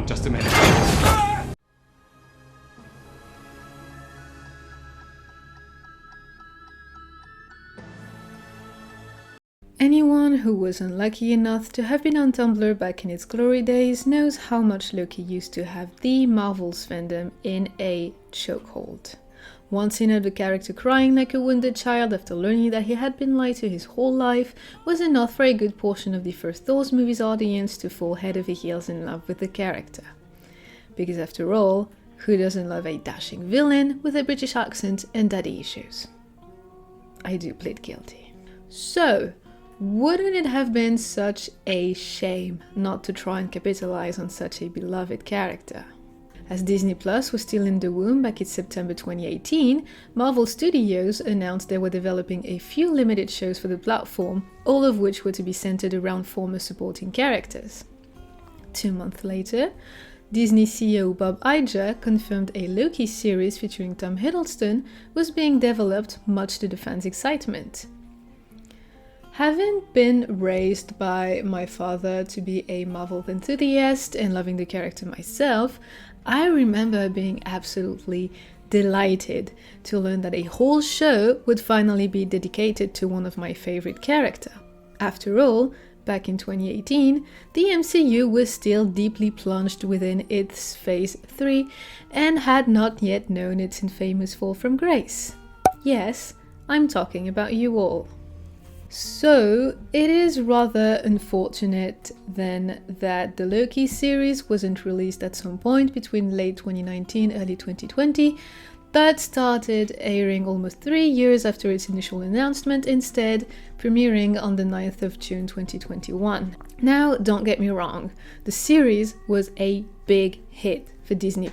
just a minute. Anyone who was unlucky enough to have been on Tumblr back in its glory days knows how much Loki used to have the Marvel's fandom in a chokehold. One scene of the character crying like a wounded child after learning that he had been lied to his whole life was enough for a good portion of the first Thor's movie's audience to fall head over heels in love with the character. Because after all, who doesn't love a dashing villain with a British accent and daddy issues? I do plead guilty. So, wouldn't it have been such a shame not to try and capitalize on such a beloved character? As Disney Plus was still in the womb back in September 2018, Marvel Studios announced they were developing a few limited shows for the platform, all of which were to be centered around former supporting characters. 2 months later, Disney CEO Bob Iger confirmed a Loki series featuring Tom Hiddleston was being developed, much to the fans' excitement. Having been raised by my father to be a Marvel enthusiast and loving the character myself, I remember being absolutely delighted to learn that a whole show would finally be dedicated to one of my favorite characters. After all, back in 2018, the MCU was still deeply plunged within its Phase 3 and had not yet known its infamous fall from grace. Yes, I'm talking about you all. So, it is rather unfortunate then that the Loki series wasn't released at some point between late 2019 and early 2020, but started airing almost 3 years after its initial announcement instead, premiering on the 9th of June 2021. Now, don't get me wrong, the series was a big hit for Disney+.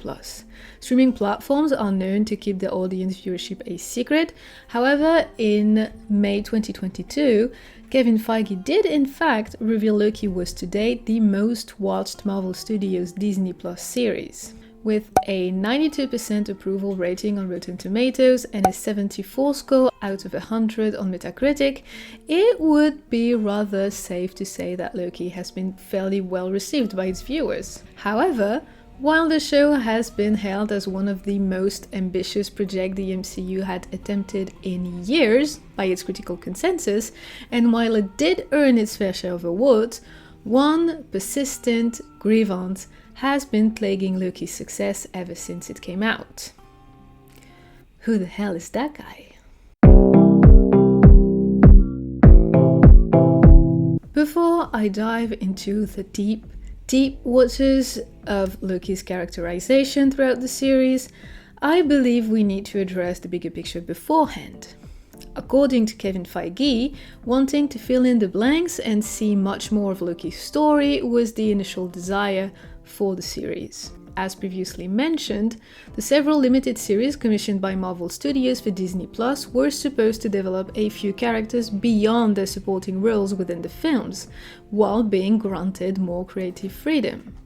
Streaming platforms are known to keep their audience viewership a secret. However, in May 2022, Kevin Feige did in fact reveal Loki was to date the most watched Marvel Studios Disney+ series. With a 92% approval rating on Rotten Tomatoes and a 74 score out of 100 on Metacritic, it would be rather safe to say that Loki has been fairly well received by its viewers. However, while the show has been hailed as one of the most ambitious projects the MCU had attempted in years by its critical consensus, and while it did earn its fair share of awards, one persistent grievance has been plaguing Loki's success ever since it came out. Who the hell is that guy? Before I dive into the deep waters of Loki's characterization throughout the series, I believe we need to address the bigger picture beforehand. According to Kevin Feige, wanting to fill in the blanks and see much more of Loki's story was the initial desire for the series. As previously mentioned, the several limited series commissioned by Marvel Studios for Disney Plus were supposed to develop a few characters beyond their supporting roles within the films, while being granted more creative freedom.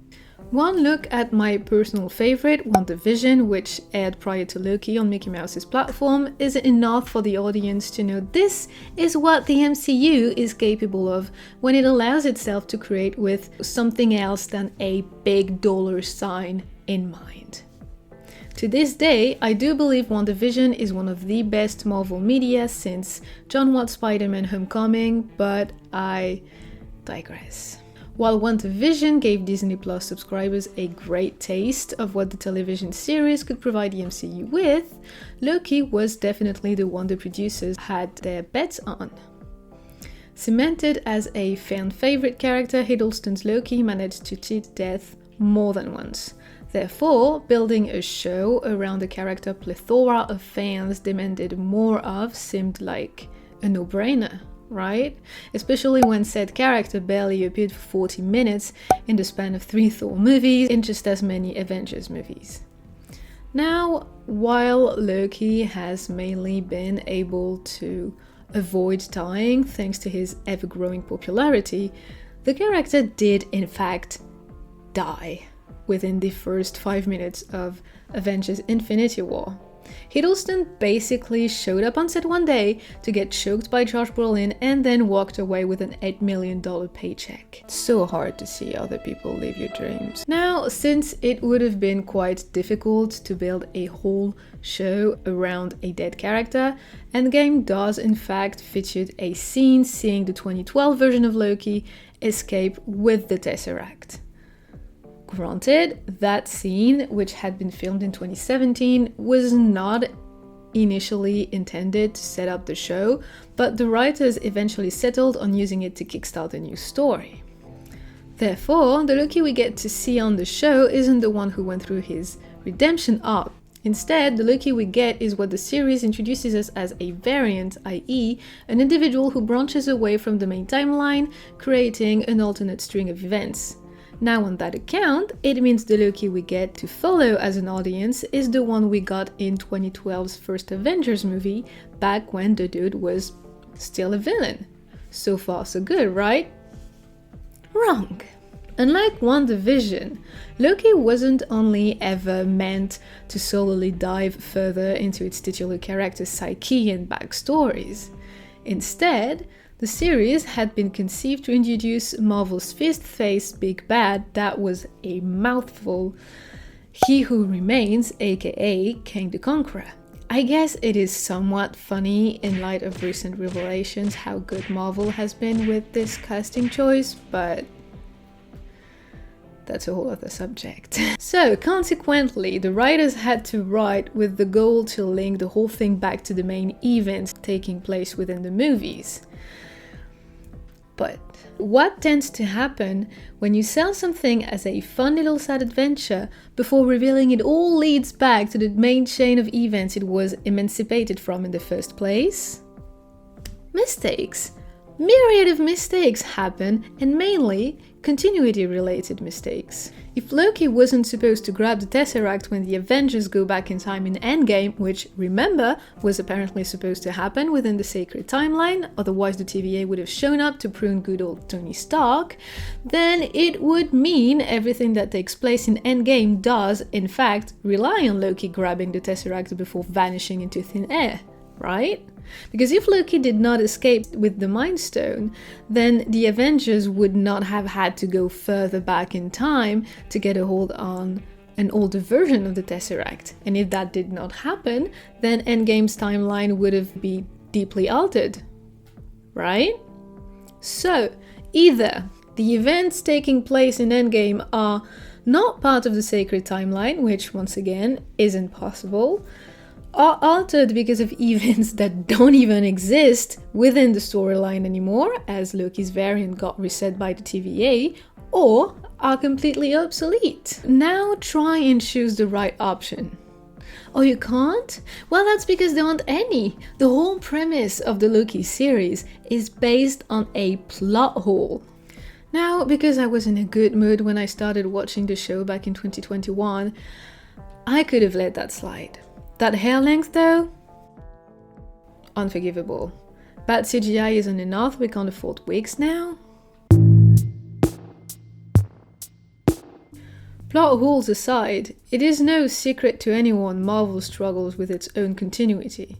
One look at my personal favorite, WandaVision, which aired prior to Loki on Mickey Mouse's platform, is enough for the audience to know this is what the MCU is capable of when it allows itself to create with something else than a big dollar sign in mind. To this day, I do believe WandaVision is one of the best Marvel media since John Watts' Spider-Man Homecoming, but I digress. While WandaVision gave Disney Plus subscribers a great taste of what the television series could provide the MCU with, Loki was definitely the one the producers had their bets on. Cemented as a fan favorite character, Hiddleston's Loki managed to cheat death more than once. Therefore, building a show around a character plethora of fans demanded more of seemed like a no-brainer. Right? Especially when said character barely appeared for 40 minutes in the span of 3 Thor movies and just as many Avengers movies. Now, while Loki has mainly been able to avoid dying thanks to his ever-growing popularity, the character did in fact die within the first 5 minutes of Avengers Infinity War. Hiddleston basically showed up on set one day to get choked by Josh Brolin and then walked away with an $8 million paycheck. So hard to see other people live your dreams. Now, since it would have been quite difficult to build a whole show around a dead character, Endgame does in fact feature a scene seeing the 2012 version of Loki escape with the Tesseract. Granted, that scene, which had been filmed in 2017, was not initially intended to set up the show, but the writers eventually settled on using it to kickstart a new story. Therefore, the Loki we get to see on the show isn't the one who went through his redemption arc. Instead, the Loki we get is what the series introduces us as a variant, i.e., an individual who branches away from the main timeline, creating an alternate string of events. Now on that account, it means the Loki we get to follow as an audience is the one we got in 2012's first Avengers movie, back when the dude was still a villain. So far so good, right? Wrong. Unlike WandaVision, Loki wasn't only ever meant to solely dive further into its titular character's psyche and backstories. Instead, the series had been conceived to introduce Marvel's fist-faced big bad that was a mouthful, He Who Remains, aka Kang the Conqueror. I guess it is somewhat funny in light of recent revelations how good Marvel has been with this casting choice, but that's a whole other subject. So, consequently, the writers had to write with the goal to link the whole thing back to the main events taking place within the movies. But what tends to happen when you sell something as a fun little side adventure before revealing it all leads back to the main chain of events it was emancipated from in the first place? Mistakes. Myriad of mistakes happen, and mainly continuity-related mistakes. If Loki wasn't supposed to grab the Tesseract when the Avengers go back in time in Endgame, which, remember, was apparently supposed to happen within the sacred timeline, otherwise the TVA would have shown up to prune good old Tony Stark, then it would mean everything that takes place in Endgame does, in fact, rely on Loki grabbing the Tesseract before vanishing into thin air, right? Because if Loki did not escape with the Mind Stone, then the Avengers would not have had to go further back in time to get a hold on an older version of the Tesseract. And if that did not happen, then Endgame's timeline would have been deeply altered, right? So, either the events taking place in Endgame are not part of the sacred timeline, which once again isn't possible, are altered because of events that don't even exist within the storyline anymore, as Loki's variant got reset by the TVA, or are completely obsolete. Now try and choose the right option. Oh, you can't? Well, that's because there aren't any. The whole premise of the Loki series is based on a plot hole. Now, because I was in a good mood when I started watching the show back in 2021, I could have let that slide. That hair length though? Unforgivable. Bad CGI isn't enough, we can't afford wigs now? Plot holes aside, it is no secret to anyone Marvel struggles with its own continuity.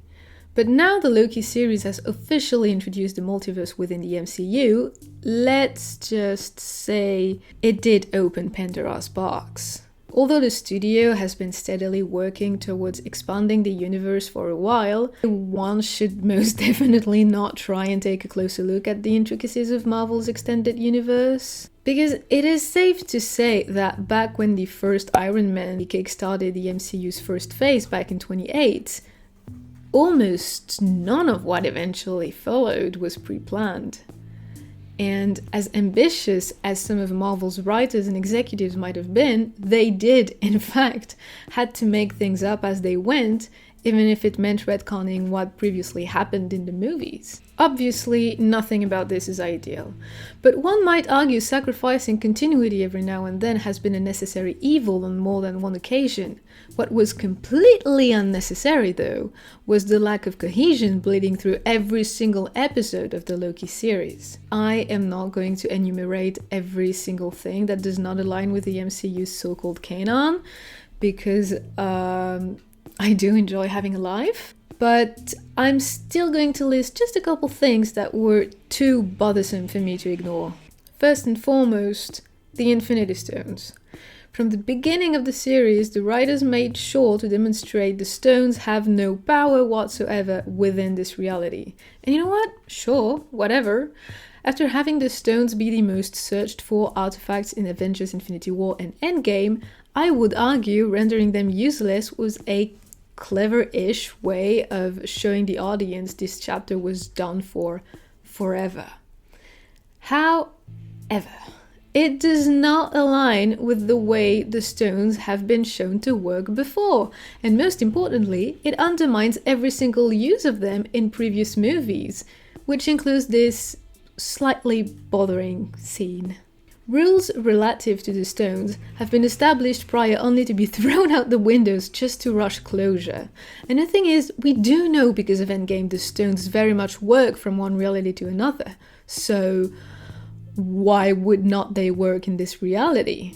But now the Loki series has officially introduced the multiverse within the MCU, let's just say it did open Pandora's box. Although the studio has been steadily working towards expanding the universe for a while, one should most definitely not try and take a closer look at the intricacies of Marvel's extended universe. Because it is safe to say that back when the first Iron Man kickstarted the MCU's first phase back in 2008, almost none of what eventually followed was pre-planned. And as ambitious as some of Marvel's writers and executives might have been, they did, in fact, had to make things up as they went, even if it meant retconning what previously happened in the movies. Obviously, nothing about this is ideal, but one might argue sacrificing continuity every now and then has been a necessary evil on more than one occasion. What was completely unnecessary, though, was the lack of cohesion bleeding through every single episode of the Loki series. I am not going to enumerate every single thing that does not align with the MCU's so-called canon, because I do enjoy having a life, but I'm still going to list just a couple things that were too bothersome for me to ignore. First and foremost, the Infinity Stones. From the beginning of the series, the writers made sure to demonstrate the stones have no power whatsoever within this reality. And you know what? Sure, whatever. After having the stones be the most searched for artifacts in Avengers Infinity War and Endgame, I would argue rendering them useless was a clever-ish way of showing the audience this chapter was done for forever. However, it does not align with the way the stones have been shown to work before, and most importantly, it undermines every single use of them in previous movies, which includes this slightly bothering scene. Rules relative to the stones have been established prior only to be thrown out the windows just to rush closure. And the thing is, we do know because of Endgame the stones very much work from one reality to another, so why would not they work in this reality?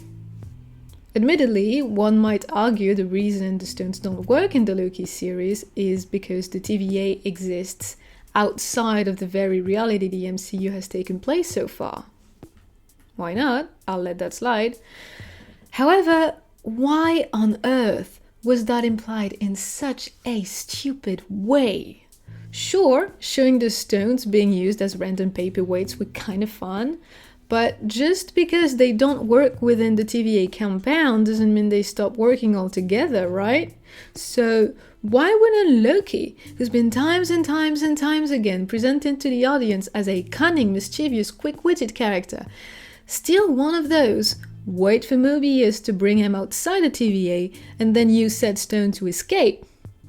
Admittedly, one might argue the reason the stones don't work in the Loki series is because the TVA exists outside of the very reality the MCU has taken place so far. Why not? I'll let that slide. However, why on earth was that implied in such a stupid way? Sure, showing the stones being used as random paperweights were kind of fun, but just because they don't work within the TVA compound doesn't mean they stop working altogether, right? So why wouldn't Loki, who's been times and times and times again presented to the audience as a cunning, mischievous, quick-witted character, steal one of those, wait for Mobius to bring him outside the TVA, and then use said stone to escape?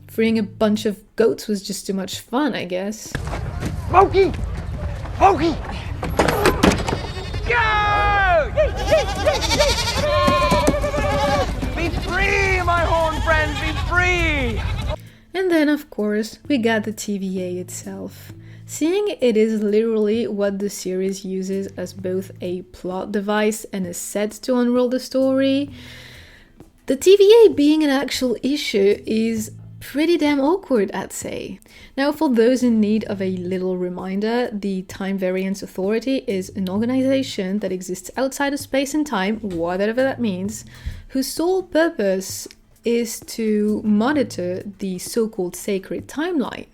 Freeing a bunch of goats was just too much fun, I guess. Loki! Loki! Go! Be free, my horn friends, be free! And then, of course, we got the TVA itself. Seeing it is literally what the series uses as both a plot device and a set to unroll the story, the TVA being an actual issue is pretty damn awkward, I'd say. Now, for those in need of a little reminder, the Time Variance Authority is an organization that exists outside of space and time, whatever that means, whose sole purpose is to monitor the so-called sacred timeline.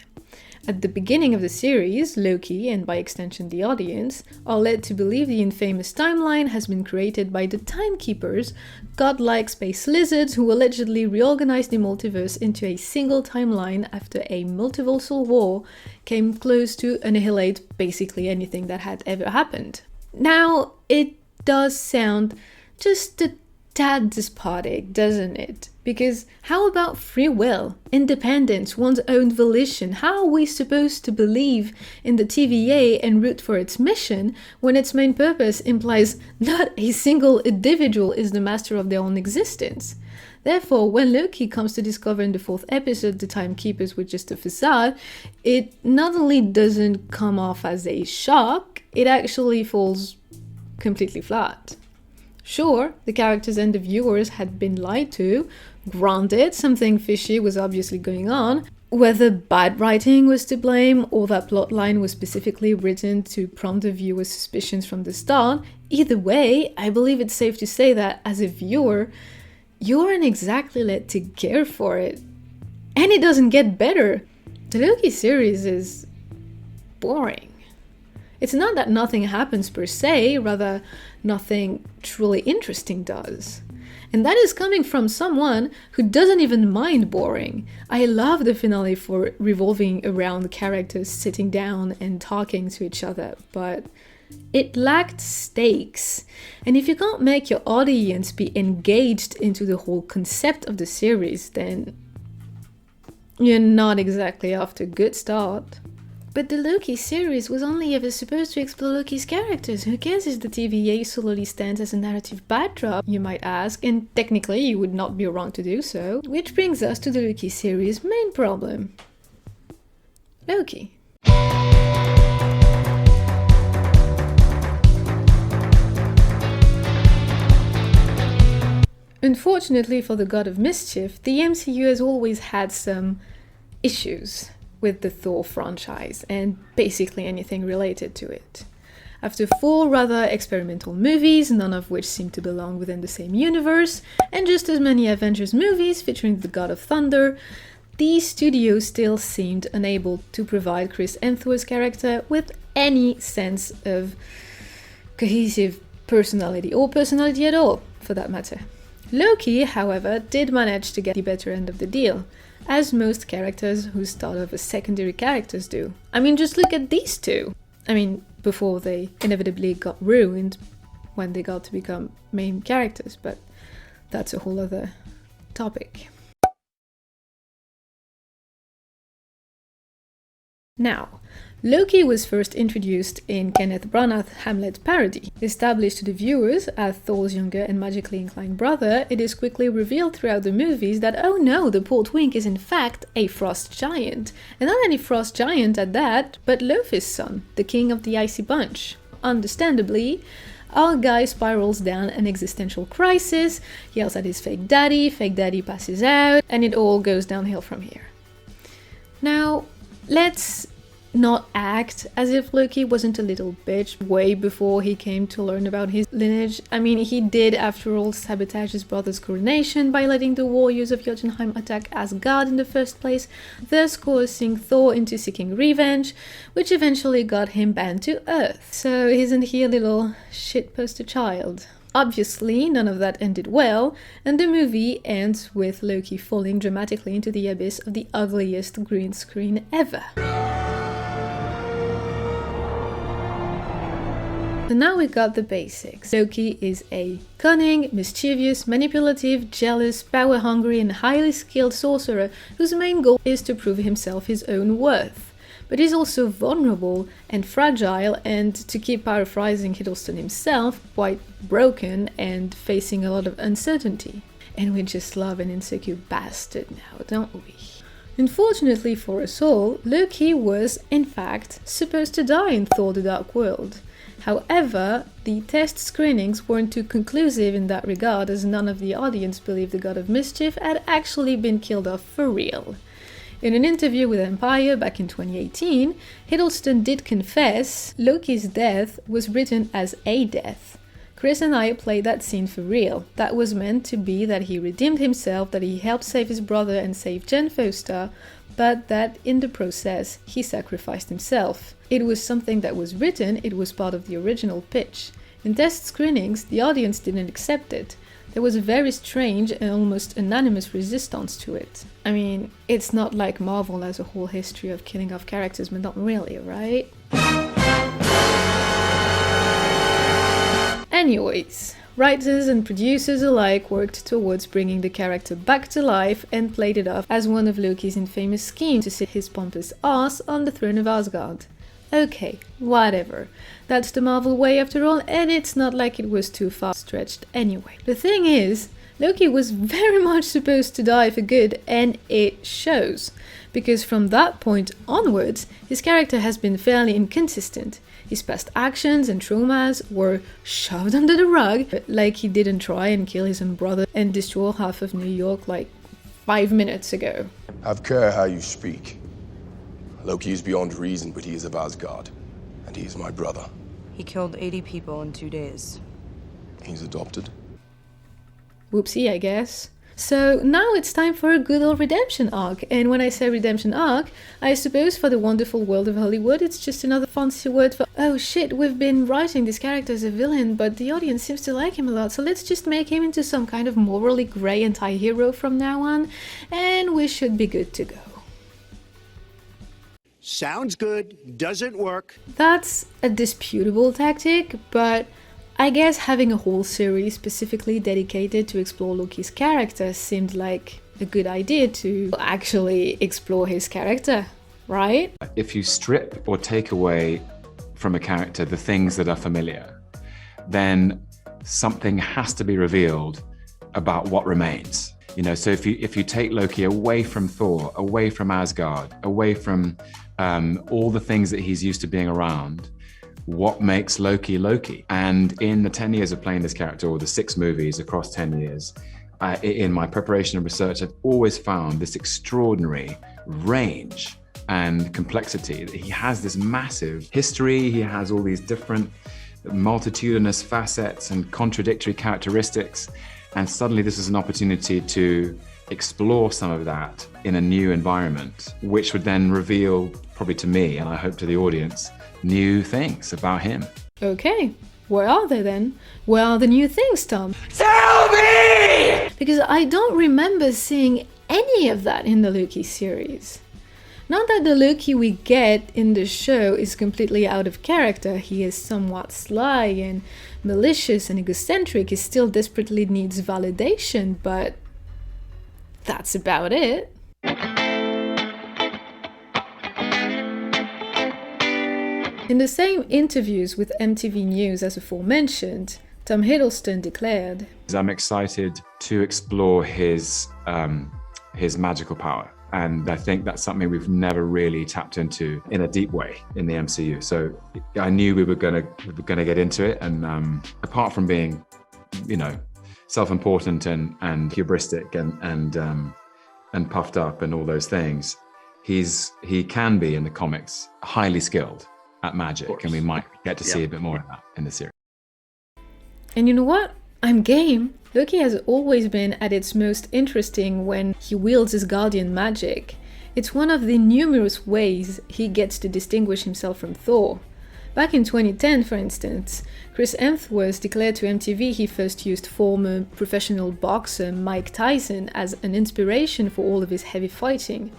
At the beginning of the series, Loki, and by extension the audience, are led to believe the infamous timeline has been created by the Timekeepers, godlike space lizards who allegedly reorganized the multiverse into a single timeline after a multiversal war came close to annihilate basically anything that had ever happened. Now, it does sound just a tad despotic, doesn't it? Because how about free will, independence, one's own volition? How are we supposed to believe in the TVA and root for its mission when its main purpose implies not a single individual is the master of their own existence? Therefore, when Loki comes to discover in the 4th episode the Timekeepers were just a facade, it not only doesn't come off as a shock, it actually falls completely flat. Sure, the characters and the viewers had been lied to. Granted, something fishy was obviously going on. Whether bad writing was to blame or that plotline was specifically written to prompt the viewer's suspicions from the start, either way, I believe it's safe to say that as a viewer, you aren't exactly led to care for it. And it doesn't get better. The Loki series is boring. It's not that nothing happens per se, rather nothing truly interesting does. And that is coming from someone who doesn't even mind boring. I love the finale for revolving around characters sitting down and talking to each other, but it lacked stakes. And if you can't make your audience be engaged into the whole concept of the series, then you're not exactly off to a good start. But the Loki series was only ever supposed to explore Loki's characters. Who cares if the TVA solely stands as a narrative backdrop, you might ask, and technically you would not be wrong to do so. Which brings us to the Loki series' main problem. Loki. Unfortunately for the God of Mischief, the MCU has always had some issues with the Thor franchise and basically anything related to it. After 4 rather experimental movies, none of which seem to belong within the same universe, and just as many Avengers movies featuring the God of Thunder, the studio still seemed unable to provide Chris Hemsworth's character with any sense of cohesive personality, or personality at all, for that matter. Loki, however, did manage to get the better end of the deal, as most characters who start off as secondary characters do. I mean, just look at these two. I mean, before they inevitably got ruined when they got to become main characters, but that's a whole other topic. Now, Loki was first introduced in Kenneth Branagh's Hamlet parody. Established to the viewers as Thor's younger and magically inclined brother, it is quickly revealed throughout the movies that, oh no, the poor twink is in fact a frost giant. And not any frost giant at that, but Lofi's son, the king of the icy bunch. Understandably, our guy spirals down an existential crisis, yells at his fake daddy passes out, and it all goes downhill from here. Now, let's not act as if Loki wasn't a little bitch way before he came to learn about his lineage. I mean, he did, after all, sabotage his brother's coronation by letting the warriors of Jotunheim attack Asgard in the first place, thus coercing Thor into seeking revenge, which eventually got him banned to Earth. So isn't he a little shitposter child? Obviously, none of that ended well, and the movie ends with Loki falling dramatically into the abyss of the ugliest green screen ever. So now we got the basics. Loki is a cunning, mischievous, manipulative, jealous, power-hungry and highly skilled sorcerer whose main goal is to prove himself his own worth. But he's also vulnerable and fragile and, to keep paraphrasing Hiddleston himself, quite broken and facing a lot of uncertainty. And we just love an insecure bastard now, don't we? Unfortunately for us all, Loki was, in fact, supposed to die in Thor: The Dark World. However, the test screenings weren't too conclusive in that regard, as none of the audience believed the God of Mischief had actually been killed off for real. In an interview with Empire back in 2018, Hiddleston did confess Loki's death was written as a death. Chris and I played that scene for real. That was meant to be that he redeemed himself, that he helped save his brother and save Jane Foster, but that in the process he sacrificed himself. It was something that was written, it was part of the original pitch. In test screenings, the audience didn't accept it. There was a very strange and almost unanimous resistance to it. I mean, it's not like Marvel has a whole history of killing off characters, but not really, right? Anyways, writers and producers alike worked towards bringing the character back to life and played it off as one of Loki's infamous schemes to sit his pompous ass on the throne of Asgard. Okay, whatever. That's the Marvel way after all, and it's not like it was too far stretched anyway. The thing is, Loki was very much supposed to die for good, and it shows. Because from that point onwards, his character has been fairly inconsistent. His past actions and traumas were shoved under the rug, like he didn't try and kill his own brother and destroy half of New York like 5 minutes ago. Have care how you speak. Loki is beyond reason, but he is of Asgard, and he is my brother. He killed 80 people in 2 days. He's adopted. Whoopsie, I guess. So now it's time for a good old redemption arc, and when I say redemption arc, I suppose for the wonderful world of Hollywood it's just another fancy word for, oh shit, we've been writing this character as a villain, but the audience seems to like him a lot, so let's just make him into some kind of morally grey anti-hero from now on, and we should be good to go. Sounds good, doesn't work. That's a disputable tactic, but I guess having a whole series specifically dedicated to explore Loki's character seemed like a good idea to actually explore his character, right? If you strip or take away from a character the things that are familiar, then something has to be revealed about what remains. You know, so if you take Loki away from Thor, away from Asgard, away from all the things that he's used to being around, what makes Loki Loki? And in the 10 years of playing this character, or the 6 movies across 10 years, in my preparation and research, I've always found this extraordinary range and complexity. He has this massive history, he has all these different multitudinous facets and contradictory characteristics, and suddenly this is an opportunity to explore some of that in a new environment, which would then reveal, probably to me, and I hope to the audience, new things about him. Okay, where are they then? Where are the new things, Tom? Tell me! Because I don't remember seeing any of that in the Loki series. Not that the Loki we get in the show is completely out of character. He is somewhat sly and malicious and egocentric. He still desperately needs validation, but that's about it. In the same interviews with MTV News as aforementioned, Tom Hiddleston declared, I'm excited to explore his magical power. And I think that's something we've never really tapped into in a deep way in the MCU. So I knew we were gonna get into it. And apart from being, self-important and hubristic and puffed up and all those things, he can be in the comics highly skilled at magic, and we might get to see a bit more of that in the series. And you know what? I'm game. Loki has always been at its most interesting when he wields his guardian magic. It's one of the numerous ways he gets to distinguish himself from Thor. Back in 2010, for instance, Chris Hemsworth declared to MTV he first used former professional boxer Mike Tyson as an inspiration for all of his heavy fighting.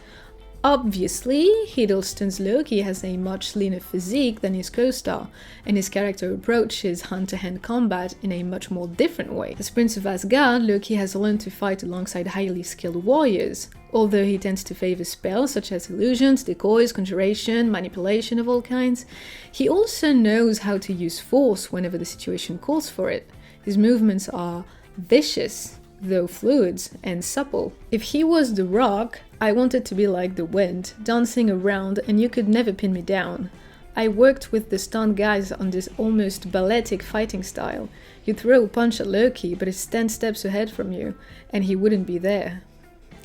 Obviously, Hiddleston's Loki has a much leaner physique than his co-star, and his character approaches hand-to-hand combat in a much more different way. As Prince of Asgard, Loki has learned to fight alongside highly skilled warriors. Although he tends to favor spells such as illusions, decoys, conjuration, manipulation of all kinds, he also knows how to use force whenever the situation calls for it. His movements are vicious, though fluid and supple. If he was The Rock, I wanted to be like the wind, dancing around, and you could never pin me down. I worked with the stunt guys on this almost balletic fighting style. You throw a punch at Loki, but it's 10 steps ahead from you, and he wouldn't be there.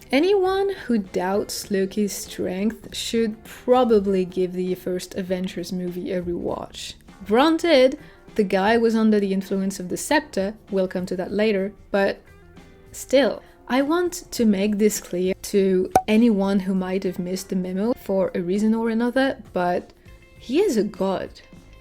Anyone who doubts Loki's strength should probably give the first Avengers movie a rewatch. Granted, the guy was under the influence of the scepter, we'll come to that later, but still, I want to make this clear to anyone who might have missed the memo for a reason or another, but he is a god.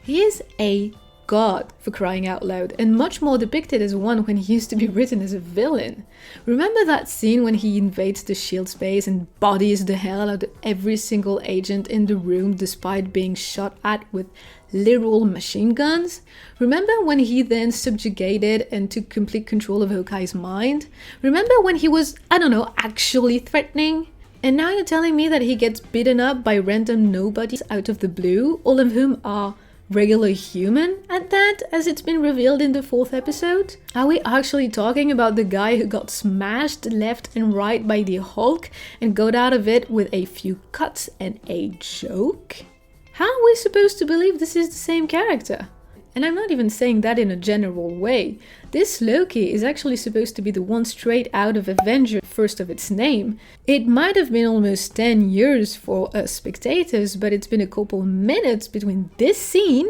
He is a god, for crying out loud, and much more depicted as one when he used to be written as a villain. Remember that scene when he invades the shield space and bodies the hell out of every single agent in the room despite being shot at with literal machine guns? Remember when he then subjugated and took complete control of Hawkeye's mind? Remember when he was, actually threatening? And now you're telling me that he gets beaten up by random nobodies out of the blue, all of whom are regular human at that, as it's been revealed in the 4th episode? Are we actually talking about the guy who got smashed left and right by the Hulk and got out of it with a few cuts and a joke? How are we supposed to believe this is the same character? And I'm not even saying that in a general way. This Loki is actually supposed to be the one straight out of Avengers, first of its name. It might have been almost 10 years for us spectators, but it's been a couple minutes between this scene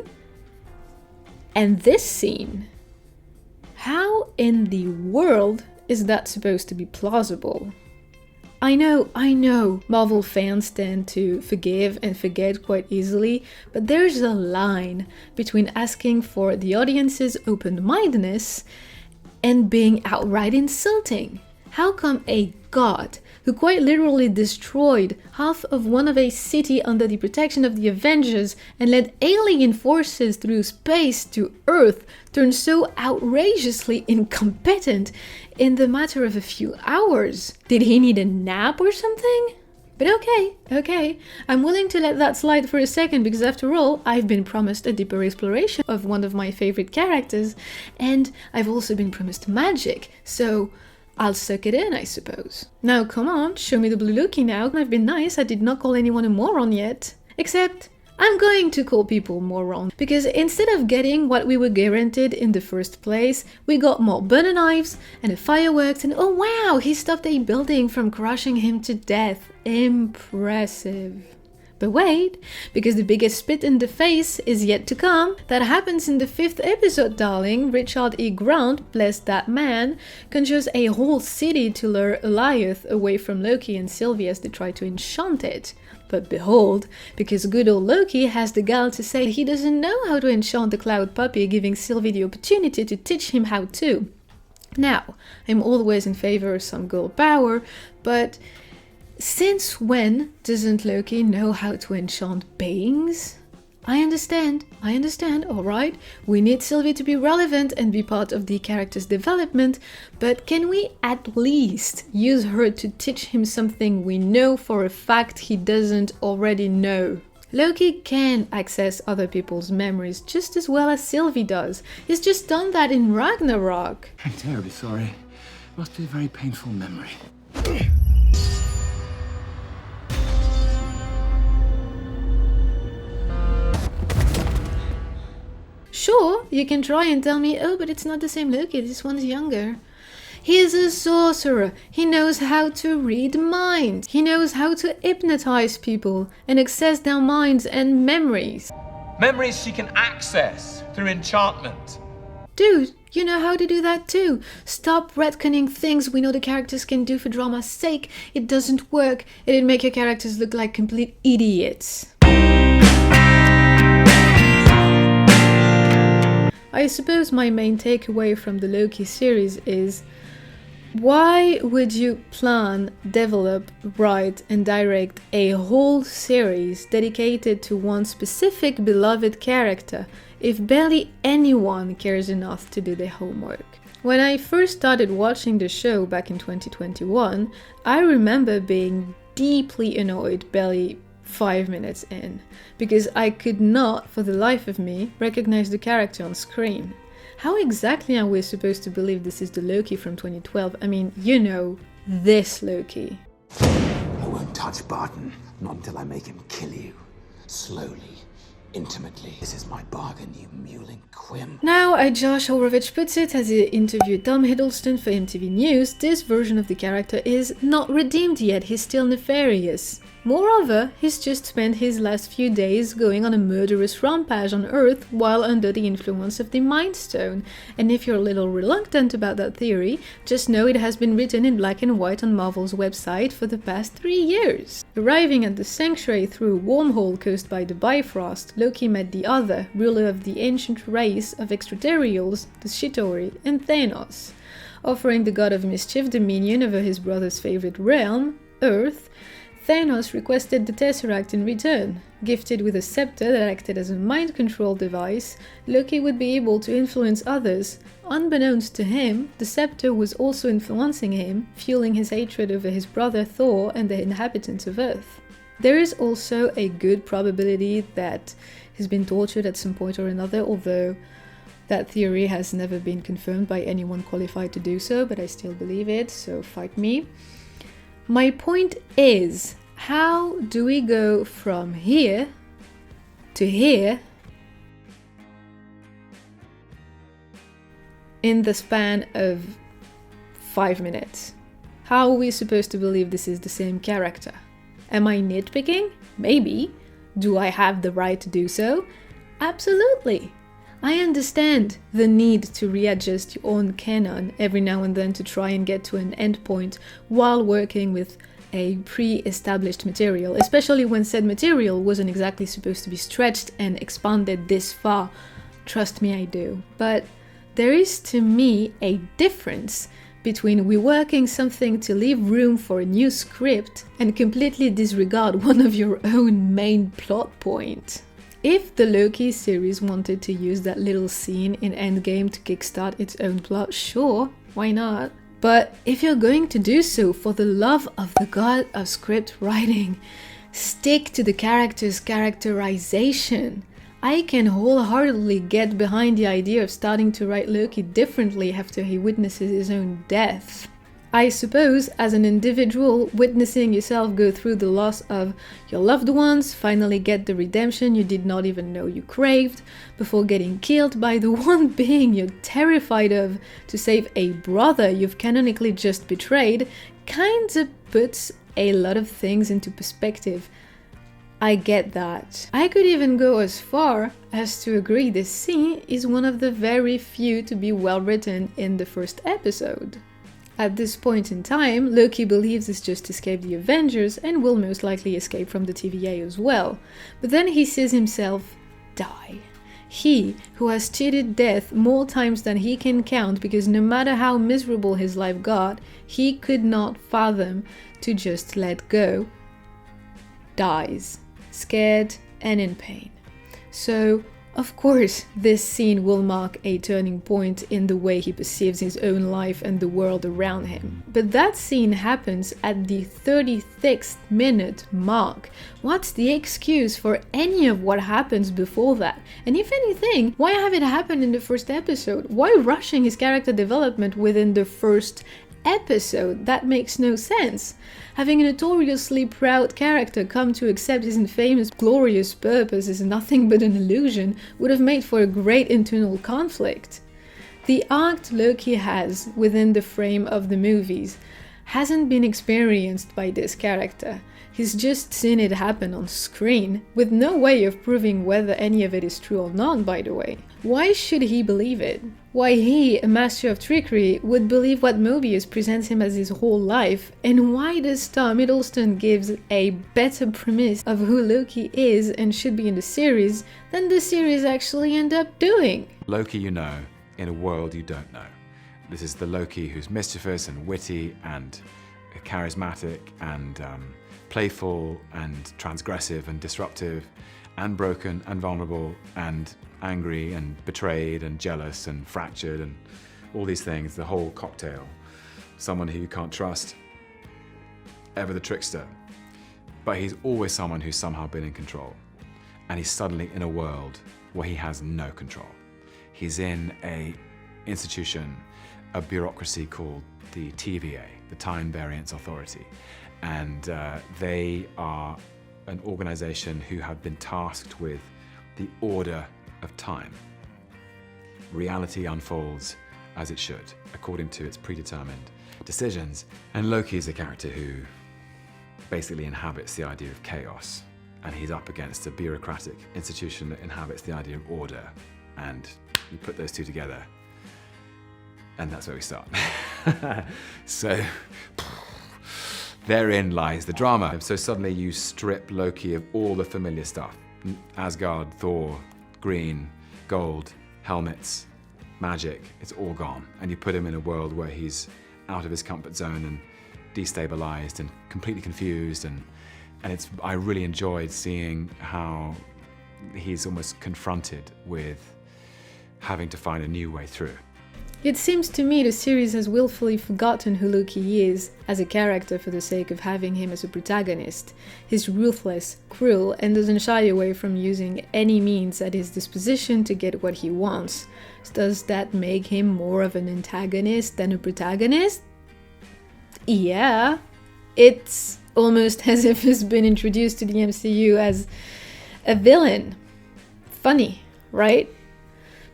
and this scene. How in the world is that supposed to be plausible? I know, Marvel fans tend to forgive and forget quite easily, but there's a line between asking for the audience's open-mindedness and being outright insulting. How come a god who quite literally destroyed half of one of a city under the protection of the Avengers and led alien forces through space to Earth turned so outrageously incompetent in the matter of a few hours? Did he need a nap or something? But okay, I'm willing to let that slide for a second because after all, I've been promised a deeper exploration of one of my favorite characters, and I've also been promised magic, so I'll suck it in, I suppose. Now come on, show me the blue Loki now. I've been nice, I did not call anyone a moron yet. Except, I'm going to call people moron, because instead of getting what we were guaranteed in the first place, we got more burner knives and a fireworks, and oh wow, he stopped a building from crushing him to death. Impressive. But wait, because the biggest spit in the face is yet to come. That happens in the 5th episode, darling. Richard E. Grant, bless that man, conjures a whole city to lure Goliath away from Loki and Sylvie as they try to enchant it. But behold, because good old Loki has the gall to say he doesn't know how to enchant the cloud puppy, giving Sylvie the opportunity to teach him how to. Now, I'm always in favor of some girl power, but since when doesn't Loki know how to enchant beings? I understand, alright, we need Sylvie to be relevant and be part of the character's development, but can we at least use her to teach him something we know for a fact he doesn't already know? Loki can access other people's memories just as well as Sylvie does. He's just done that in Ragnarok. I'm terribly sorry. Must be a very painful memory. Sure, you can try and tell me, oh, but it's not the same Loki, this one's younger. He is a sorcerer. He knows how to read minds. He knows how to hypnotize people and access their minds and memories. Memories she can access through enchantment. Dude, you know how to do that too. Stop retconning things we know the characters can do for drama's sake. It doesn't work. It'd make your characters look like complete idiots. I suppose my main takeaway from the Loki series is, why would you plan, develop, write and direct a whole series dedicated to one specific beloved character if barely anyone cares enough to do their homework? When I first started watching the show back in 2021, I remember being deeply annoyed barely 5 minutes in, because I could not, for the life of me, recognize the character on screen. How exactly are we supposed to believe this is the Loki from 2012? I mean, you know, this Loki. I won't touch Barton, not until I make him kill you. Slowly, intimately. This is my bargain, you mewling quim. Now, as Josh Horowitz puts it as he interviewed Tom Hiddleston for MTV News, this version of the character is not redeemed yet, he's still nefarious. Moreover, he's just spent his last few days going on a murderous rampage on Earth while under the influence of the Mind Stone, and if you're a little reluctant about that theory, just know it has been written in black and white on Marvel's website for the past 3 years. Arriving at the Sanctuary through a wormhole caused by the Bifrost, Loki met the other, ruler of the ancient race of extraterrestrials, the Chitauri, and Thanos. Offering the god of mischief dominion over his brother's favorite realm, Earth, Thanos requested the Tesseract in return. Gifted with a scepter that acted as a mind control device, Loki would be able to influence others. Unbeknownst to him, the scepter was also influencing him, fueling his hatred over his brother Thor and the inhabitants of Earth. There is also a good probability that he's been tortured at some point or another, although that theory has never been confirmed by anyone qualified to do so, but I still believe it, so fight me. My point is, how do we go from here to here in the span of 5 minutes? How are we supposed to believe this is the same character? Am I nitpicking? Maybe. Do I have the right to do so? Absolutely. I understand the need to readjust your own canon every now and then to try and get to an endpoint while working with a pre-established material, especially when said material wasn't exactly supposed to be stretched and expanded this far. Trust me, I do. But there is, to me, a difference between reworking something to leave room for a new script and completely disregard one of your own main plot points. If the Loki series wanted to use that little scene in Endgame to kickstart its own plot, sure, why not? But if you're going to do so, for the love of the god of script writing, stick to the character's characterization. I can wholeheartedly get behind the idea of starting to write Loki differently after he witnesses his own death. I suppose, as an individual, witnessing yourself go through the loss of your loved ones, finally get the redemption you did not even know you craved, before getting killed by the one being you're terrified of to save a brother you've canonically just betrayed, kinda puts a lot of things into perspective. I get that. I could even go as far as to agree this scene is one of the very few to be well written in the first episode. At this point in time, Loki believes he's just escaped the Avengers and will most likely escape from the TVA as well. But then he sees himself die. He, who has cheated death more times than he can count because no matter how miserable his life got, he could not fathom to just let go, dies, scared and in pain. So, of course, this scene will mark a turning point in the way he perceives his own life and the world around him. But that scene happens at the 36th minute mark. What's the excuse for any of what happens before that? And if anything, why have it happened in the first episode? Why rushing his character development within the first episode? That makes no sense. Having a notoriously proud character come to accept his infamous glorious purpose is nothing but an illusion would have made for a great internal conflict. The arc Loki has within the frame of the movies hasn't been experienced by this character. He's just seen it happen on screen, with no way of proving whether any of it is true or not, by the way. Why should he believe it? Why he, a master of trickery, would believe what Mobius presents him as his whole life? And why does Tom Hiddleston gives a better premise of who Loki is and should be in the series than the series actually end up doing? Loki you know, in a world you don't know. This is the Loki who's mischievous and witty and charismatic and playful and transgressive and disruptive and broken and vulnerable and angry and betrayed and jealous and fractured and all these things, the whole cocktail. Someone who you can't trust, ever the trickster. But he's always someone who's somehow been in control. And he's suddenly in a world where he has no control. He's in a institution, a bureaucracy called the TVA, the Time Variance Authority. And they are an organization who have been tasked with the order of time. Reality unfolds as it should, according to its predetermined decisions. And Loki is a character who basically inhabits the idea of chaos. And he's up against a bureaucratic institution that inhabits the idea of order. And you put those two together, and that's where we start. So, therein lies the drama. So suddenly you strip Loki of all the familiar stuff. Asgard, Thor, green, gold, helmets, magic, it's all gone. And you put him in a world where he's out of his comfort zone and destabilized and completely confused. And I really enjoyed seeing how he's almost confronted with having to find a new way through. It seems to me the series has willfully forgotten who Loki is as a character for the sake of having him as a protagonist. He's ruthless, cruel, and doesn't shy away from using any means at his disposition to get what he wants. Does that make him more of an antagonist than a protagonist? Yeah. It's almost as if he's been introduced to the MCU as a villain. Funny, right?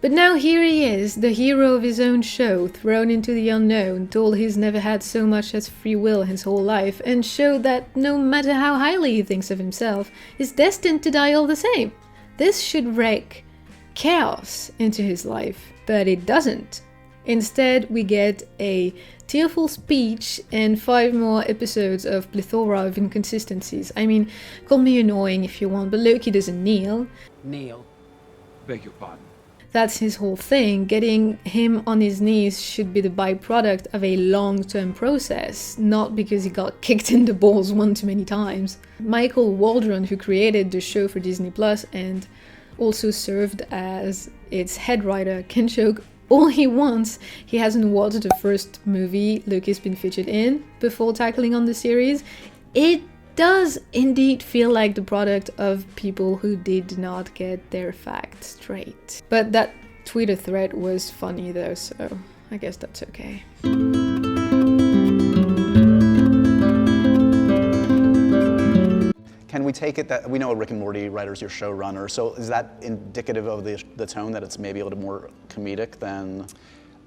But now here he is, the hero of his own show, thrown into the unknown, told he's never had so much as free will his whole life, and showed that no matter how highly he thinks of himself, he's destined to die all the same. This should wreak chaos into his life, but it doesn't. Instead, we get a tearful speech and 5 more episodes of plethora of inconsistencies. I mean, call me annoying if you want, but Loki doesn't kneel. Kneel. Beg your pardon. That's his whole thing. Getting him on his knees should be the byproduct of a long-term process, not because he got kicked in the balls one too many times. Michael Waldron, who created the show for Disney Plus and also served as its head writer, can joke all he wants. He hasn't watched the first movie Loki's been featured in before tackling on the series. It does indeed feel like the product of people who did not get their facts straight. But that Twitter thread was funny though, so I guess that's okay. we take it that we know Rick and Morty writer's your showrunner, so is that indicative of the tone, that it's maybe a little more comedic than?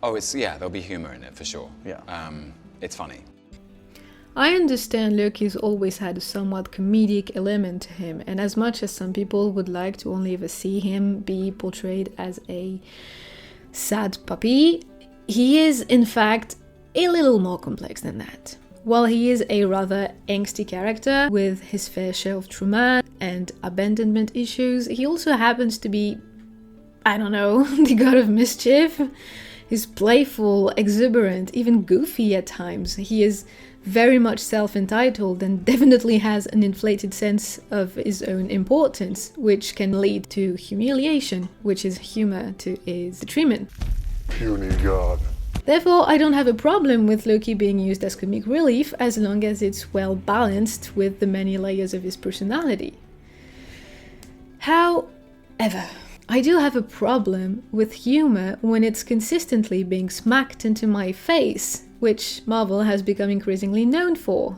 Oh, there'll be humor in it for sure. Yeah. It's funny. I understand Loki's always had a somewhat comedic element to him, and as much as some people would like to only ever see him be portrayed as a sad puppy, he is in fact a little more complex than that. While he is a rather angsty character with his fair share of trauma and abandonment issues, he also happens to be, I don't know, the god of mischief. He's playful, exuberant, even goofy at times. He is very much self-entitled and definitely has an inflated sense of his own importance, which can lead to humiliation, which is humor to his detriment. Puny god. Therefore, I don't have a problem with Loki being used as comic relief as long as it's well balanced with the many layers of his personality. However, I do have a problem with humor when it's consistently being smacked into my face, which Marvel has become increasingly known for.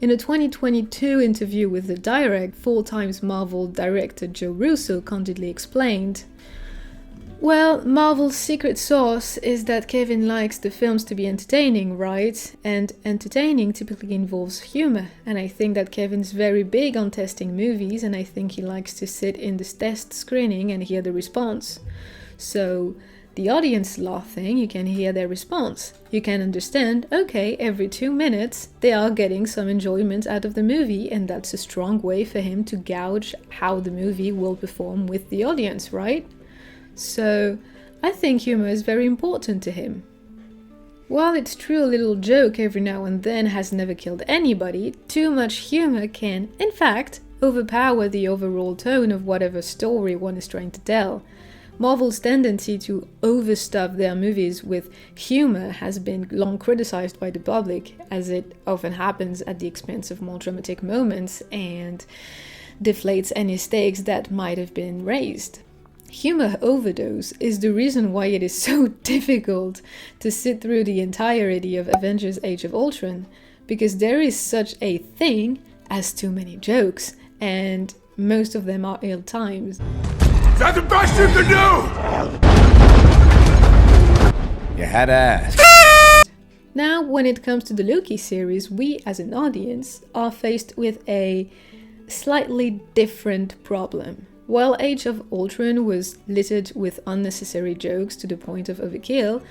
In a 2022 interview with The Direct, 4x Marvel director Joe Russo candidly explained, "Well, Marvel's secret sauce is that Kevin likes the films to be entertaining, right? And entertaining typically involves humor. And I think that Kevin's very big on testing movies, and I think he likes to sit in the test screening and hear the response. So, the audience laughing, you can hear their response. You can understand, okay, every 2 minutes they are getting some enjoyment out of the movie, and that's a strong way for him to gauge how the movie will perform with the audience, right? So, I think humor is very important to him. While it's true a little joke every now and then has never killed anybody, too much humor can, in fact, overpower the overall tone of whatever story one is trying to tell. Marvel's tendency to overstuff their movies with humor has been long criticized by the public, as it often happens at the expense of more dramatic moments and deflates any stakes that might have been raised. Humor overdose is the reason why it is so difficult to sit through the entirety of Avengers Age of Ultron, because there is such a thing as too many jokes, and most of them are ill-timed. Is that the best you can do? You had to ask. Now, when it comes to the Loki series, we as an audience are faced with a slightly different problem. While Age of Ultron was littered with unnecessary jokes to the point of overkill,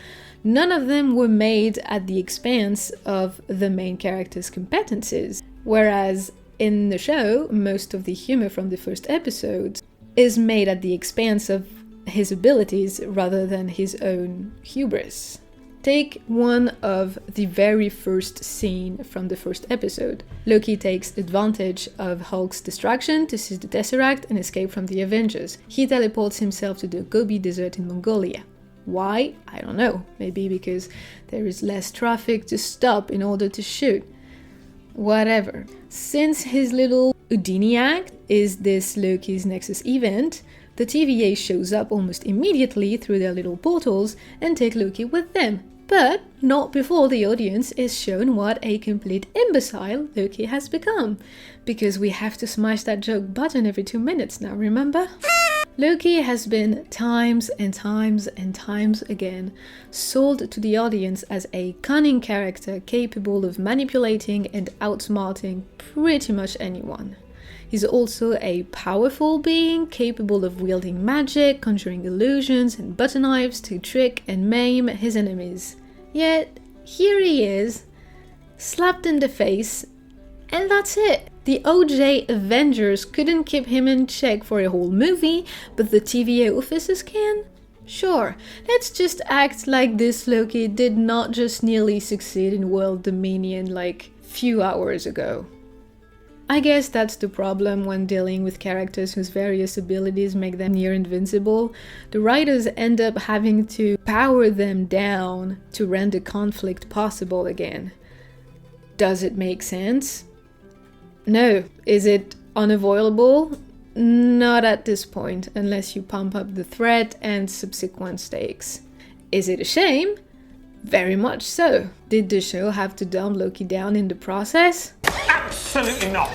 none of them were made at the expense of the main character's competencies. Whereas in the show, most of the humor from the first episode is made at the expense of his abilities rather than his own hubris. Take one of the very first scene from the first episode. Loki takes advantage of Hulk's distraction to seize the Tesseract and escape from the Avengers. He teleports himself to the Gobi Desert in Mongolia. Why? I don't know. Maybe because there is less traffic to stop in order to shoot. Whatever. Since his little Houdini act is this Loki's Nexus event, the TVA shows up almost immediately through their little portals and take Loki with them. But not before the audience is shown what a complete imbecile Loki has become. Because we have to smash that joke button every 2 minutes now, remember? Loki has been times and times and times again sold to the audience as a cunning character capable of manipulating and outsmarting pretty much anyone. He's also a powerful being capable of wielding magic, conjuring illusions and butter knives to trick and maim his enemies. Yet, here he is, slapped in the face, and that's it. The OJ Avengers couldn't keep him in check for a whole movie, but the TVA officers can? Sure, let's just act like this Loki did not just nearly succeed in world dominion like few hours ago. I guess that's the problem when dealing with characters whose various abilities make them near invincible. The writers end up having to power them down to render conflict possible again. Does it make sense? No. Is it unavoidable? Not at this point, unless you pump up the threat and subsequent stakes. Is it a shame? Very much so. Did the show have to dumb Loki down in the process? Absolutely not.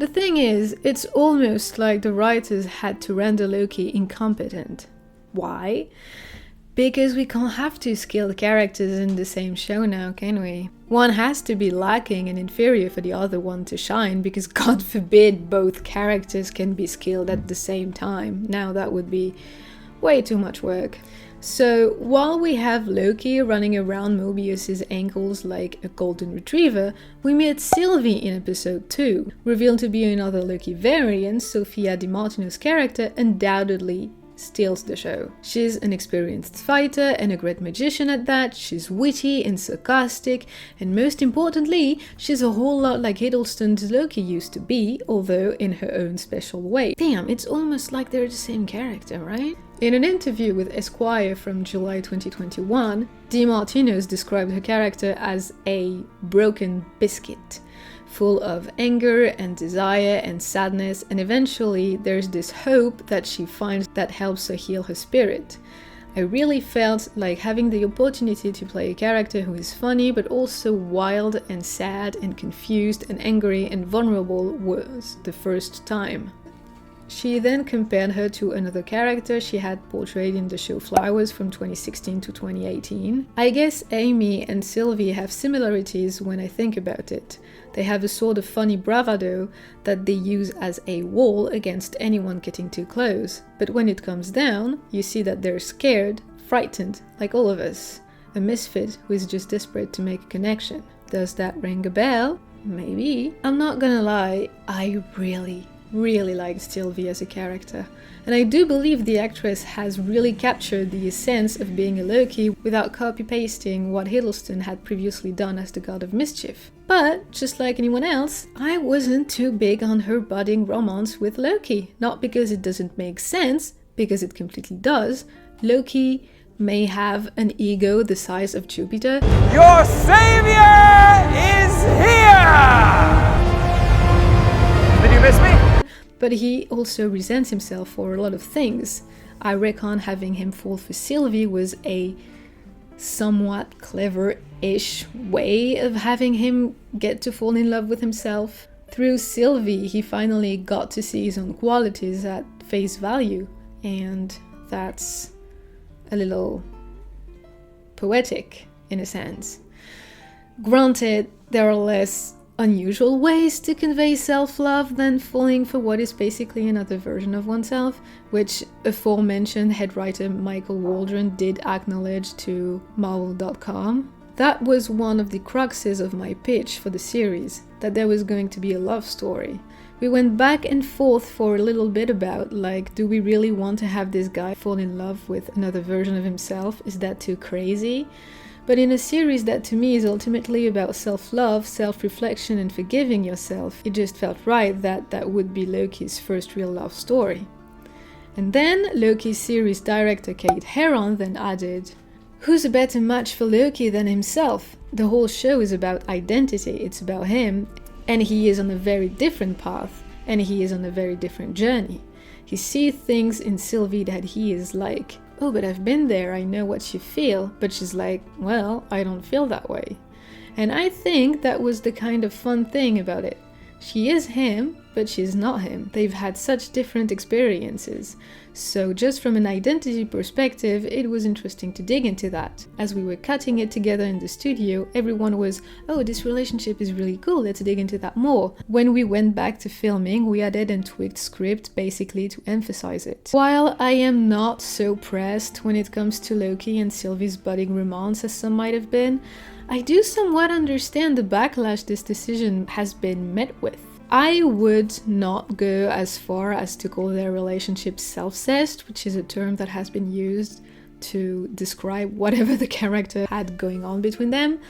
thing is, it's almost like the writers had to render Loki incompetent. Why? Because we can't have two skilled characters in the same show now, can we? One has to be lacking and inferior for the other one to shine, because God forbid both characters can be skilled at the same time. Now that would be way too much work. So while we have Loki running around Mobius's ankles like a golden retriever, we meet Sylvie in episode 2. Revealed to be another Loki variant, Sophia Di Martino's character undoubtedly steals the show. She's an experienced fighter and a great magician at that. She's witty and sarcastic, and most importantly, she's a whole lot like Hiddleston's Loki used to be, although in her own special way. Damn, it's almost like they're the same character, right? In an interview with Esquire from July 2021, Di Martino's described her character as a broken biscuit, full of anger and desire and sadness, and eventually there's this hope that she finds that helps her heal her spirit. I really felt like having the opportunity to play a character who is funny but also wild and sad and confused and angry and vulnerable was the first time. She then compared her to another character she had portrayed in the show Flowers from 2016 to 2018. I guess Amy and Sylvie have similarities when I think about it. They have a sort of funny bravado that they use as a wall against anyone getting too close. But when it comes down, you see that they're scared, frightened, like all of us. A misfit who is just desperate to make a connection. Does that ring a bell? Maybe. I'm not gonna lie, I really liked Sylvie as a character. And I do believe the actress has really captured the essence of being a Loki without copy-pasting what Hiddleston had previously done as the god of mischief. But, just like anyone else, I wasn't too big on her budding romance with Loki. Not because it doesn't make sense, because it completely does. Loki may have an ego the size of Jupiter. Your savior is here! Did you miss me? But he also resents himself for a lot of things. I reckon having him fall for Sylvie was a somewhat clever-ish way of having him get to fall in love with himself. Through Sylvie, he finally got to see his own qualities at face value, and that's a little poetic in a sense. Granted, there are less unusual ways to convey self-love than falling for what is basically another version of oneself, which aforementioned head writer Michael Waldron did acknowledge to Marvel.com. That was one of the cruxes of my pitch for the series, that there was going to be a love story. We went back and forth for a little bit about, like, do we really want to have this guy fall in love with another version of himself? Is that too crazy? But in a series that to me is ultimately about self-love, self-reflection and forgiving yourself, it just felt right that that would be Loki's first real love story. And then Loki's series director Kate Herron then added, who's a better match for Loki than himself? The whole show is about identity, it's about him, and he is on a very different path, and he is on a very different journey. He sees things in Sylvie that he is like, oh, but I've been there, I know what you feel. But she's like, well, I don't feel that way. And I think that was the kind of fun thing about it. She is him, but she's not him. They've had such different experiences. So just from an identity perspective, it was interesting to dig into that. As we were cutting it together in the studio, everyone was, oh, this relationship is really cool, let's dig into that more. When we went back to filming, we added and tweaked script basically to emphasize it. While I am not so pressed when it comes to Loki and Sylvie's budding romance as some might have been, I do somewhat understand the backlash this decision has been met with. I would not go as far as to call their relationship self-cessed, which is a term that has been used to describe whatever the character had going on between them,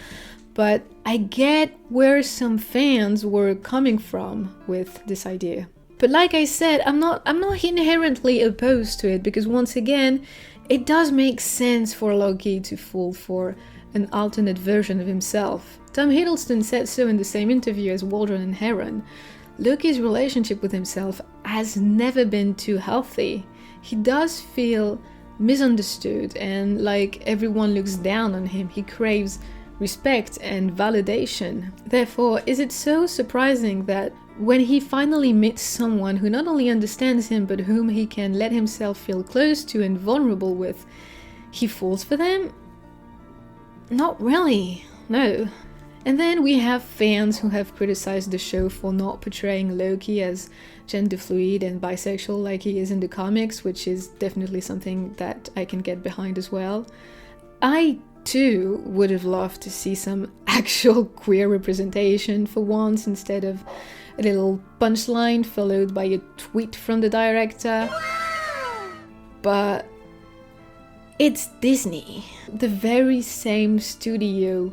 but I get where some fans were coming from with this idea. But like I said, I'm not inherently opposed to it, because once again, it does make sense for Loki to fall for an alternate version of himself. Tom Hiddleston said so in the same interview as Waldron and Herron. Loki's relationship with himself has never been too healthy. He does feel misunderstood and like everyone looks down on him. He craves respect and validation. Therefore, is it so surprising that when he finally meets someone who not only understands him, but whom he can let himself feel close to and vulnerable with, he falls for them? Not really, no. And then we have fans who have criticized the show for not portraying Loki as gender fluid and bisexual like he is in the comics, which is definitely something that I can get behind as well. I too would have loved to see some actual queer representation for once, instead of a little punchline followed by a tweet from the director. But it's Disney, the very same studio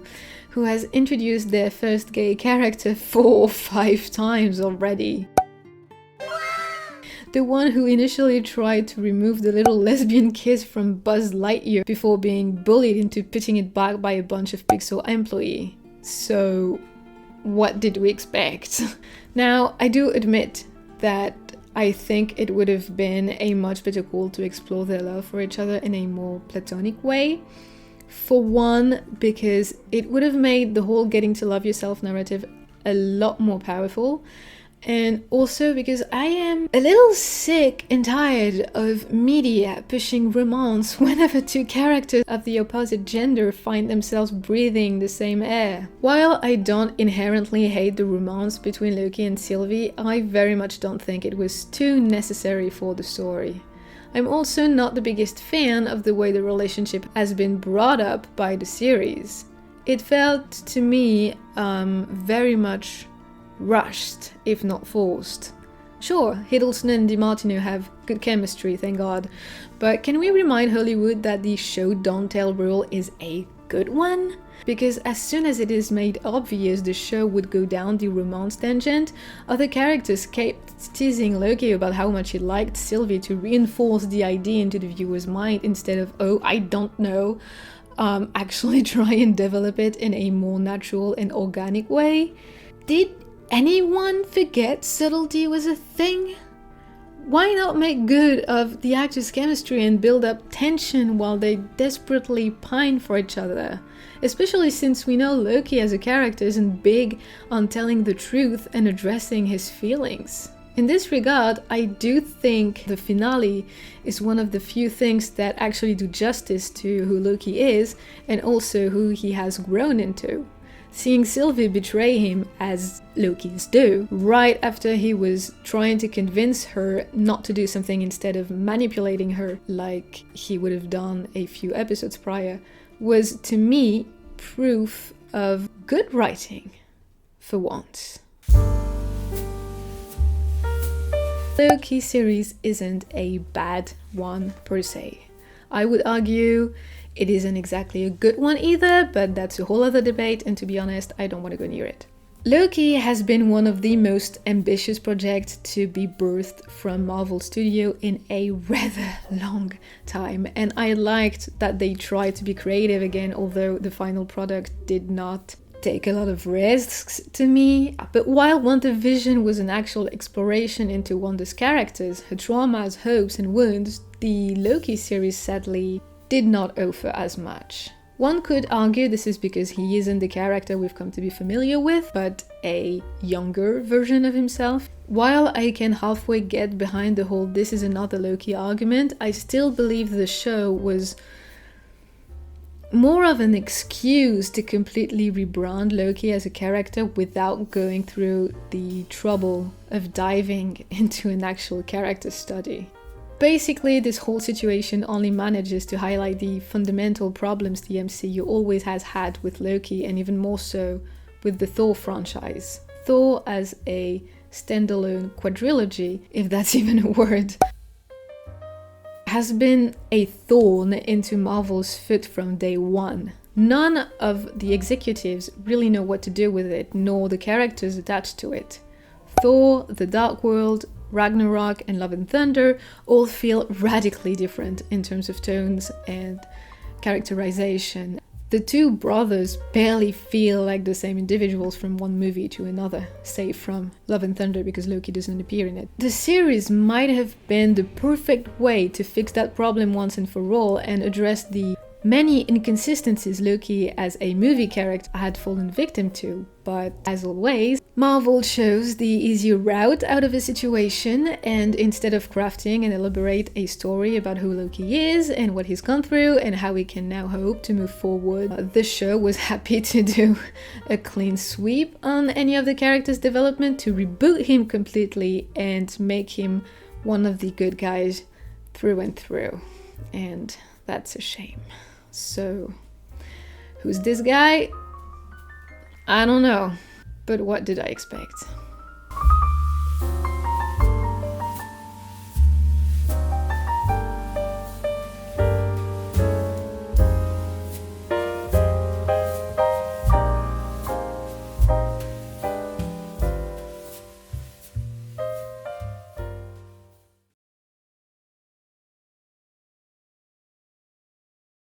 who has introduced their first gay character 4 or 5 times already. The one who initially tried to remove the little lesbian kiss from Buzz Lightyear before being bullied into putting it back by a bunch of Pixar employees. So, what did we expect? Now, I do admit that I think it would have been a much better call to explore their love for each other in a more platonic way. For one, because it would have made the whole getting to love yourself narrative a lot more powerful. And also because I am a little sick and tired of media pushing romance whenever 2 characters of the opposite gender find themselves breathing the same air. While I don't inherently hate the romance between Loki and Sylvie, I very much don't think it was too necessary for the story. I'm also not the biggest fan of the way the relationship has been brought up by the series. It felt to me very much rushed, if not forced. Sure, Hiddleston and DiMartino have good chemistry, thank God, but can we remind Hollywood that the show don't tell rule is a good one? Because as soon as it is made obvious the show would go down the romance tangent, other characters kept teasing Loki about how much he liked Sylvie to reinforce the idea into the viewer's mind instead of, oh, I don't know, actually try and develop it in a more natural and organic way. Did anyone forget subtlety was a thing? Why not make good of the actors' chemistry and build up tension while they desperately pine for each other? Especially since we know Loki as a character isn't big on telling the truth and addressing his feelings. In this regard, I do think the finale is one of the few things that actually do justice to who Loki is and also who he has grown into. Seeing Sylvie betray him, as Lokis do, right after he was trying to convince her not to do something instead of manipulating her like he would have done a few episodes prior, was to me proof of good writing, for once. Loki series isn't a bad one per se. I would argue it isn't exactly a good one either, but that's a whole other debate, and to be honest, I don't want to go near it. Loki has been one of the most ambitious projects to be birthed from Marvel Studio in a rather long time, and I liked that they tried to be creative again, although the final product did not take a lot of risks to me. But while WandaVision was an actual exploration into Wanda's characters, her traumas, hopes and wounds, the Loki series sadly did not offer as much. One could argue this is because he isn't the character we've come to be familiar with, but a younger version of himself. While I can halfway get behind the whole this is another Loki argument, I still believe the show was more of an excuse to completely rebrand Loki as a character without going through the trouble of diving into an actual character study. Basically, this whole situation only manages to highlight the fundamental problems the MCU always has had with Loki, and even more so with the Thor franchise. Thor as a standalone quadrilogy, if that's even a word, has been a thorn into Marvel's foot from day one. None of the executives really know what to do with it, nor the characters attached to it. Thor, The Dark World, Ragnarok and Love and Thunder all feel radically different in terms of tones and characterization. The two brothers barely feel like the same individuals from one movie to another, save from Love and Thunder because Loki doesn't appear in it. The series might have been the perfect way to fix that problem once and for all and address the many inconsistencies Loki as a movie character had fallen victim to, but as always, Marvel chose the easier route out of a situation, and instead of crafting and elaborate a story about who Loki is and what he's gone through and how we can now hope to move forward, the show was happy to do a clean sweep on any of the character's development, to reboot him completely and make him one of the good guys through and through. And that's a shame. So, who's this guy? I don't know, but what did I expect?